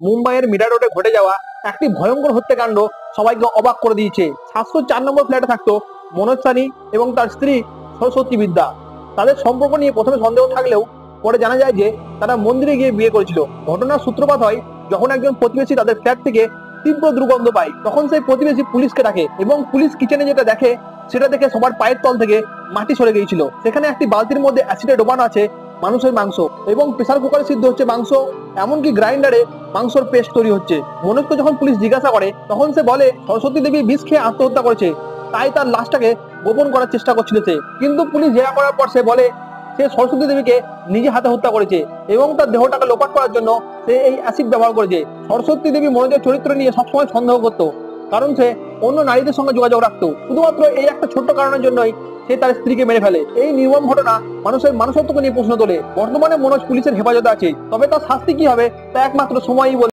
মুম্বাইয়ের মিরা রোডে ঘটে যাওয়া একটি ভয়ঙ্কর হত্যাকাণ্ড সবাইকে অবাক করে দিয়েছে। 704 নম্বর ফ্ল্যাটে থাকতো মনোজ সানি এবং তার স্ত্রী সরস্বতী বিদ্যা। তাদের সম্পর্ক নিয়ে প্রথমে সন্দেহ থাকলেও পরে জানা যায় যে তারা মন্দিরে গিয়ে বিয়ে করেছিল। ঘটনার সূত্রপাত হয় যখন একজন প্রতিবেশী তাদের ফ্ল্যাট থেকে তীব্র দুর্গন্ধ পায়। তখন সেই প্রতিবেশী পুলিশকে ডাকে এবং পুলিশ কিচেনে যেটা দেখে সেটা দেখে সবার পায়ের তল থেকে মাটি সরে গিয়েছিল। সেখানে একটি বালতির মধ্যে অ্যাসিডে ডোবানো আছে মানুষের মাংস এবং প্রেসার কুকারে সিদ্ধ হচ্ছে মাংস, এমনকি গ্রাইন্ডারে মাংসর পেস্ট তৈরি হচ্ছে। মনোজকে যখন পুলিশ জিজ্ঞাসা করে তখন সে বলে সরস্বতী দেবী বিষ খেয়ে আত্মহত্যা করেছে, তাই তার লাশটাকে গোপন করার চেষ্টা করছিল সে। কিন্তু পুলিশ জেরা করার পর সে বলে সে সরস্বতী দেবীকে নিজে হাতে হত্যা করেছে এবং তার দেহটাকে লোপাট করার জন্য সে এই অ্যাসিড ব্যবহার করেছে। সরস্বতী দেবী মনোজের চরিত্র নিয়ে সবসময় সন্দেহ করত, কারণ সে অন্য নারীদের সঙ্গে যোগাযোগ রাখতো। শুধুমাত্র এই একটা ছোট্ট কারণের জন্যই সে তার স্ত্রীকে মেরে ফেলে। এই নির্মম ঘটনা মানুষের মানুষত্বকে নিয়ে প্রশ্ন তোলে। বর্তমানে মনোজ পুলিশের হেফাজতে আছে, তবে তার শাস্তি কি হবে তা একমাত্র সময়ই বলবে।